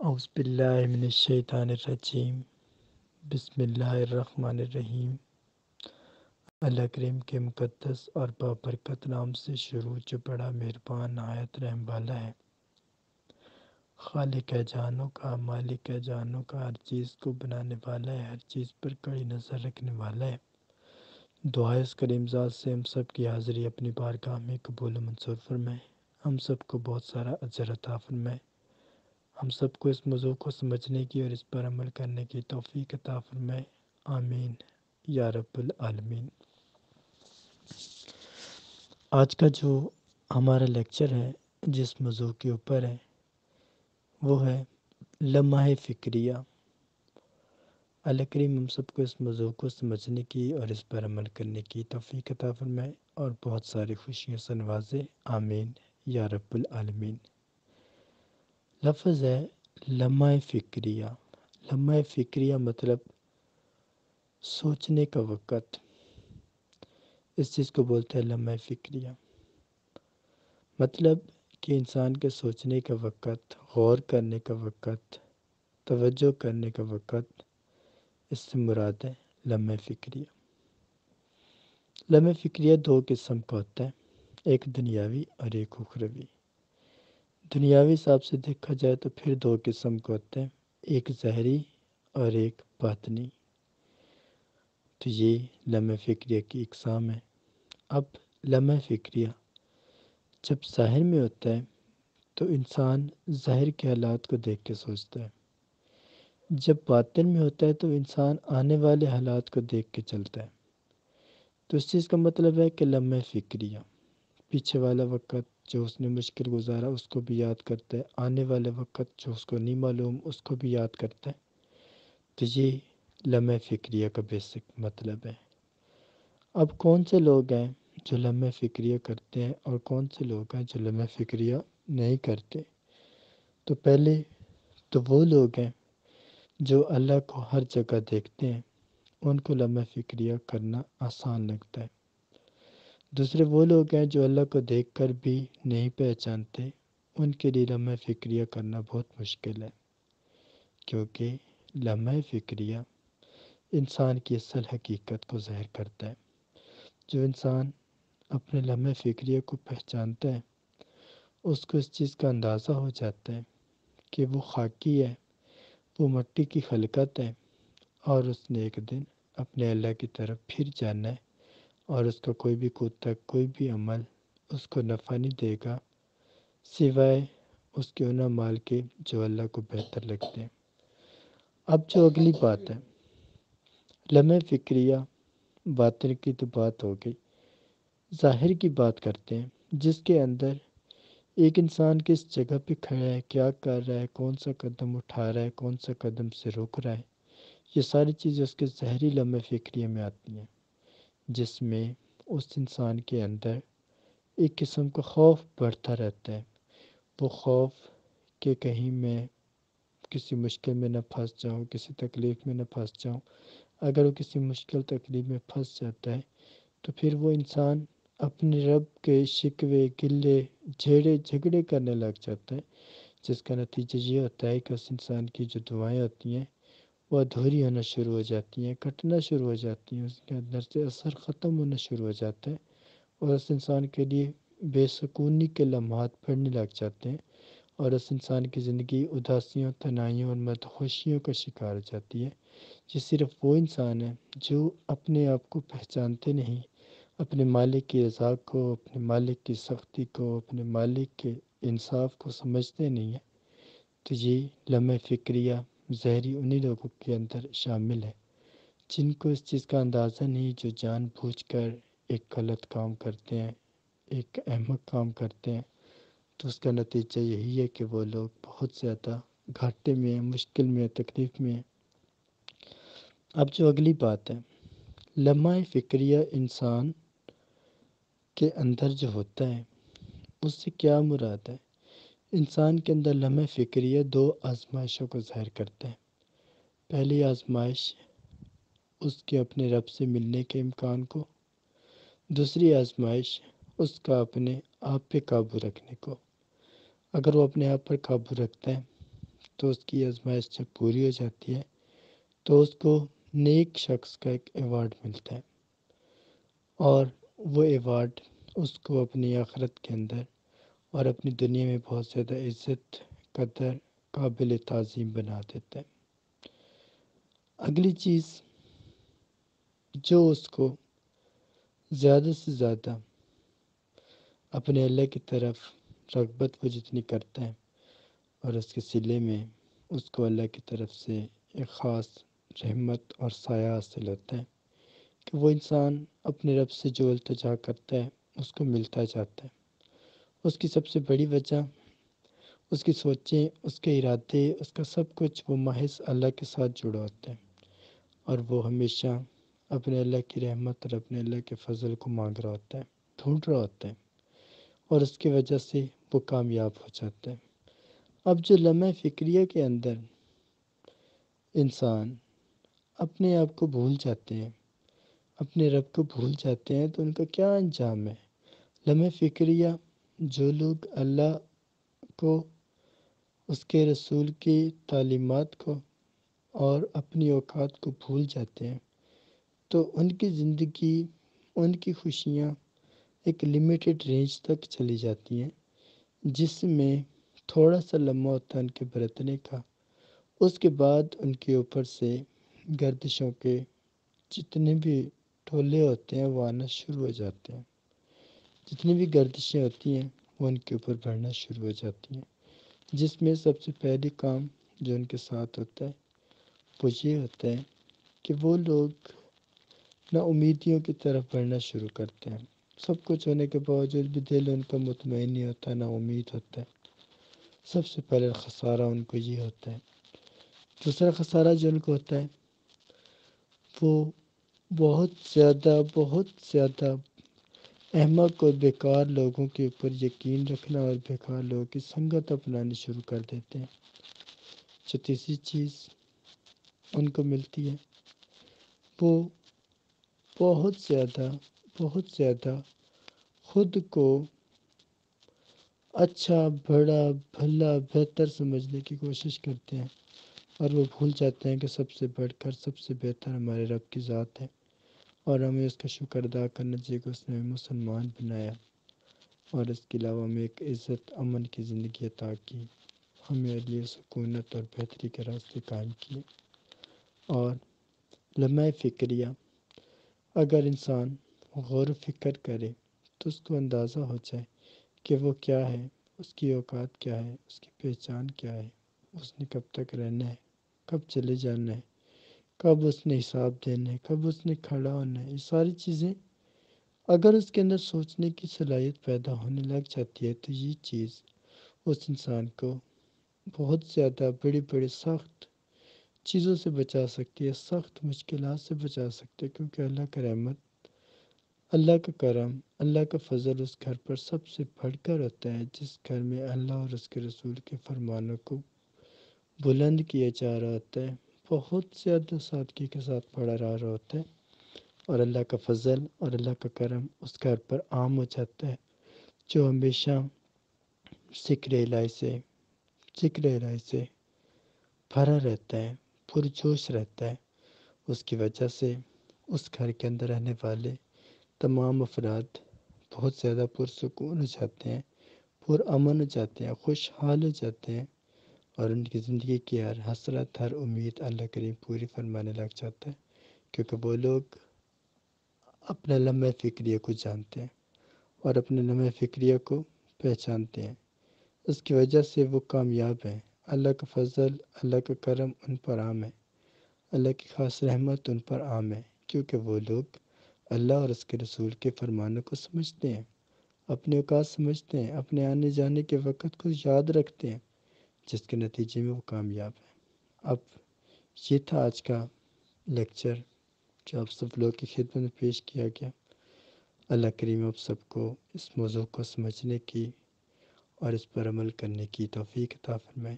اعوذ باللہ من الشیطان الرجیم بسم اللہ الرحمن الرحیم۔ اللہ کریم کے مقدس اور بابرکت نام سے شروع جو بڑا مہربان نہایت رحم والا ہے۔ خالق ہے جانوں کا، مالک ہے جانوں کا، ہر چیز کو بنانے والا ہے، ہر چیز پر کڑی نظر رکھنے والا ہے۔ دعا اس کریم ذات سے ہم سب کی حاضری اپنی بارگاہ میں قبول و منظور فرمائے، ہم سب کو بہت سارا اجر عطا فرمائے، ہم سب کو اس موضوع کو سمجھنے کی اور اس پر عمل کرنے کی توفیق عطا فرمائے، آمین یا رب العالمین۔ آج کا جو ہمارا لیکچر ہے جس موضوع کے اوپر ہے وہ ہے لمحہ فکریہ۔ اللہ کریم ہم سب کو اس موضوع کو سمجھنے کی اور اس پر عمل کرنے کی توفیق عطا فرمائے اور بہت ساری خوشیوں سے نوازے، آمین یا رب العالمین۔ لفظ ہے لمحہ فکریہ۔ لمحہ فکریہ مطلب سوچنے کا وقت، اس چیز کو بولتے ہیں لمحہ فکریہ۔ مطلب کہ انسان کے سوچنے کا وقت، غور کرنے کا وقت، توجہ کرنے کا وقت، اس سے مراد ہے لمحہ فکریہ۔ لمحہ فکریہ دو قسم کا ہوتا ہے، ایک دنیاوی اور ایک اخروی۔ دنیاوی حساب سے دیکھا جائے تو پھر دو قسم کے ہوتے ہیں، ایک ظاہری اور ایک باطنی۔ تو یہ لمحہ فکریہ کی اقسام ہے۔ اب لمحہ فکریہ جب ظاہر میں ہوتا ہے تو انسان ظاہر کے حالات کو دیکھ کے سوچتا ہے، جب باطن میں ہوتا ہے تو انسان آنے والے حالات کو دیکھ کے چلتا ہے۔ تو اس چیز کا مطلب ہے کہ لمحہ فکریہ پیچھے والا وقت جو اس نے مشکل گزارا اس کو بھی یاد کرتا ہے، آنے والے وقت جو اس کو نہیں معلوم اس کو بھی یاد کرتا ہے۔ تو یہ لمحہ فکریہ کا بیسک مطلب ہے۔ اب کون سے لوگ ہیں جو لمحہ فکریہ کرتے ہیں اور کون سے لوگ ہیں جو لمحہ فکریہ نہیں کرتے؟ تو پہلے تو وہ لوگ ہیں جو اللہ کو ہر جگہ دیکھتے ہیں، ان کو لمحہ فکریہ کرنا آسان لگتا ہے۔ دوسرے وہ لوگ ہیں جو اللہ کو دیکھ کر بھی نہیں پہچانتے، ان کے لیے لمحہ فکریہ کرنا بہت مشکل ہے، کیونکہ لمحہ فکریہ انسان کی اصل حقیقت کو ظاہر کرتا ہے۔ جو انسان اپنے لمحہ فکریہ کو پہچانتا ہے اس کو اس چیز کا اندازہ ہو جاتا ہے کہ وہ خاکی ہے، وہ مٹی کی خلقت ہے اور اس نے ایک دن اپنے اللہ کی طرف پھر جانا ہے، اور اس کا کوئی بھی کوتک، کوئی بھی عمل اس کو نفع نہیں دے گا سوائے اس کے ان اعمال کے جو اللہ کو بہتر لگتے ہیں۔ اب جو اگلی بات ہے لمحہ فکریہ باطن کی تو بات ہو گئی، ظاہر کی بات کرتے ہیں جس کے اندر ایک انسان کس جگہ پہ کھڑا ہے، کیا کر رہا ہے، کون سا قدم اٹھا رہا ہے، کون سا قدم سے رک رہا ہے، یہ ساری چیزیں اس کے ظاہری لمحہ فکریہ میں آتی ہیں، جس میں اس انسان کے اندر ایک قسم کا خوف بڑھتا رہتا ہے۔ وہ خوف کہ کہیں میں کسی مشکل میں نہ پھنس جاؤں، کسی تکلیف میں نہ پھنس جاؤں۔ اگر وہ کسی مشکل تکلیف میں پھنس جاتا ہے تو پھر وہ انسان اپنے رب کے شکوے، گلے، جھیڑے جھگڑے کرنے لگ جاتا ہے، جس کا نتیجہ یہ ہوتا ہے کہ اس انسان کی جو دعائیں ہوتی ہیں وہ ادھوری ہونا شروع ہو جاتی ہیں، کٹنا شروع ہو جاتی ہیں، اس کے اندر سے اثر ختم ہونا شروع ہو جاتا ہے، اور اس انسان کے لیے بے سکونی کے لمحات پڑنے لگ جاتے ہیں، اور اس انسان کی زندگی اداسیوں، تنہائیوں اور مدہوشیوں کا شکار ہو جاتی ہے۔ یہ صرف وہ انسان ہے جو اپنے آپ کو پہچانتے نہیں، اپنے مالک کی رضا کو، اپنے مالک کی سختی کو، اپنے مالک کے انصاف کو سمجھتے نہیں ہیں۔ تو یہ لمحہ فکریہ ظاہری انہی لوگوں کے اندر شامل ہے جن کو اس چیز کا اندازہ نہیں، جو جان بوجھ کر ایک غلط کام کرتے ہیں، ایک احمق کام کرتے ہیں، تو اس کا نتیجہ یہی ہے کہ وہ لوگ بہت زیادہ گھاٹے میں ہیں، مشکل میں ہیں، تکلیف میں ہیں۔ اب جو اگلی بات ہے لمحہ فکریہ انسان کے اندر جو ہوتا ہے اس سے کیا مراد ہے؟ انسان کے اندر لمحہ فکریہ دو آزمائشوں کو ظاہر کرتا ہے۔ پہلی آزمائش اس کے اپنے رب سے ملنے کے امکان کو، دوسری آزمائش اس کا اپنے آپ پہ قابو رکھنے کو۔ اگر وہ اپنے آپ پر قابو رکھتا ہے تو اس کی آزمائش جب پوری ہو جاتی ہے تو اس کو نیک شخص کا ایک ایوارڈ ملتا ہے، اور وہ ایوارڈ اس کو اپنی آخرت کے اندر اور اپنی دنیا میں بہت زیادہ عزت، قدر، قابل تعظیم بنا دیتا ہے۔ اگلی چیز جو اس کو زیادہ سے زیادہ اپنے اللہ کی طرف رغبت وہ جتنی کرتا ہے، اور اس کے صلے میں اس کو اللہ کی طرف سے ایک خاص رحمت اور سایہ حاصل ہوتا ہے کہ وہ انسان اپنے رب سے جو التجا کرتا ہے اس کو ملتا جاتا ہے۔ اس کی سب سے بڑی وجہ اس کی سوچیں، اس کے ارادے، اس کا سب کچھ وہ محض اللہ کے ساتھ جڑا ہوتا ہے، اور وہ ہمیشہ اپنے اللہ کی رحمت اور اپنے اللہ کے فضل کو مانگ رہا ہوتا ہے، ڈھونڈ رہا ہوتا ہے، اور اس کی وجہ سے وہ کامیاب ہو جاتا ہے۔ اب جو لمحہ فکریہ کے اندر انسان اپنے آپ کو بھول جاتے ہیں، اپنے رب کو بھول جاتے ہیں، تو ان کا کیا انجام ہے؟ لمحہ فکریہ جو لوگ اللہ کو، اس کے رسول کی تعلیمات کو اور اپنی اوقات کو بھول جاتے ہیں، تو ان کی زندگی، ان کی خوشیاں ایک لیمیٹڈ رینج تک چلی جاتی ہیں، جس میں تھوڑا سا لمحہ ہوتا ہے ان کے برتنے کا، اس کے بعد ان کے اوپر سے گردشوں کے جتنے بھی ٹولے ہوتے ہیں وہ آنا شروع ہو جاتے ہیں، جتنی بھی گردشیں ہوتی ہیں وہ ان کے اوپر بڑھنا شروع ہو جاتی ہیں، جس میں سب سے پہلی کام جو ان کے ساتھ ہوتا ہے وہ یہ ہوتا ہے کہ وہ لوگ نا امیدیوں کی طرف بڑھنا شروع کرتے ہیں۔ سب کچھ ہونے کے باوجود بھی دل ان کا مطمئن نہیں ہوتا، نا امید ہوتا ہے۔ سب سے پہلے خسارہ ان کو یہ ہوتا ہے۔ دوسرا خسارہ جو ان کو ہوتا ہے وہ بہت زیادہ احمق اور بیکار لوگوں کے اوپر یقین رکھنا اور بیکار لوگوں کی سنگت اپنانی شروع کر دیتے ہیں۔ جو تیسری چیز ان کو ملتی ہے وہ بہت زیادہ خود کو اچھا، بڑا، بھلا، بہتر سمجھنے کی کوشش کرتے ہیں، اور وہ بھول جاتے ہیں کہ سب سے بڑھ کر سب سے بہتر ہمارے رب کی ذات ہے، اور ہمیں اس کا شکر ادا کرنا چاہیے کہ اس نے ہمیں مسلمان بنایا، اور اس کے علاوہ ہمیں ایک عزت، امن کی زندگی عطا کی، ہمیں لیے سکونت اور بہتری کے راستے قائم کیے۔ اور لمحہ فکریہ اگر انسان غور و فکر کرے تو اس کو اندازہ ہو جائے کہ وہ کیا ہے، اس کی اوقات کیا ہے، اس کی پہچان کیا ہے، اس نے کب تک رہنا ہے، کب چلے جانا ہے، کب اس نے حساب دینا ہے، کب اس نے کھڑا ہونا ہے۔ یہ ساری چیزیں اگر اس کے اندر سوچنے کی صلاحیت پیدا ہونے لگ جاتی ہے تو یہ چیز اس انسان کو بہت زیادہ بڑی سخت چیزوں سے بچا سکتی ہے، سخت مشکلات سے بچا سکتی ہے، کیونکہ اللہ کا رحمت، اللہ کا کرم، اللہ کا فضل اس گھر پر سب سے بڑھ کر ہوتا ہے جس گھر میں اللہ اور اس کے رسول کے فرمانوں کو بلند کیا جا رہا ہوتا ہے، بہت زیادہ سادگی کے ساتھ پڑھا رہا ہوتا ہے، اور اللہ کا فضل اور اللہ کا کرم اس گھر پر عام ہو جاتا ہے، جو ہمیشہ ذکر الہی سے بھرا رہتا ہے، پرجوش رہتا ہے۔ اس کی وجہ سے اس گھر کے اندر رہنے والے تمام افراد بہت زیادہ پرسکون ہو جاتے ہیں، پرامن ہو جاتے ہیں، خوشحال ہو جاتے ہیں، اور ان کی زندگی کی ہر حسرت، ہر امید اللہ کریم پوری فرمانے لگ جاتا ہے، کیونکہ وہ لوگ اپنے لمحہ فکریہ کو جانتے ہیں اور اپنے لمحہ فکریہ کو پہچانتے ہیں۔ اس کی وجہ سے وہ کامیاب ہیں۔ اللہ کا فضل، اللہ کا کرم ان پر عام ہے، اللہ کی خاص رحمت ان پر عام ہے، کیونکہ وہ لوگ اللہ اور اس کے رسول کے فرمانوں کو سمجھتے ہیں، اپنے اوقات سمجھتے ہیں، اپنے آنے جانے کے وقت کو یاد رکھتے ہیں، جس کے نتیجے میں وہ کامیاب ہیں۔ اب یہ تھا آج کا لیکچر جو آپ سب لوگ کی خدمت میں پیش کیا گیا۔ اللہ کریم آپ سب کو اس موضوع کو سمجھنے کی اور اس پر عمل کرنے کی توفیق عطا فرمائے۔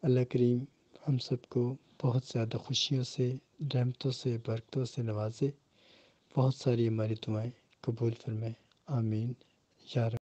اللہ کریم ہم سب کو بہت زیادہ خوشیوں سے، رحمتوں سے، برکتوں سے نوازے، بہت ساری ہماری دعائیں قبول فرمائے، آمین یا رب۔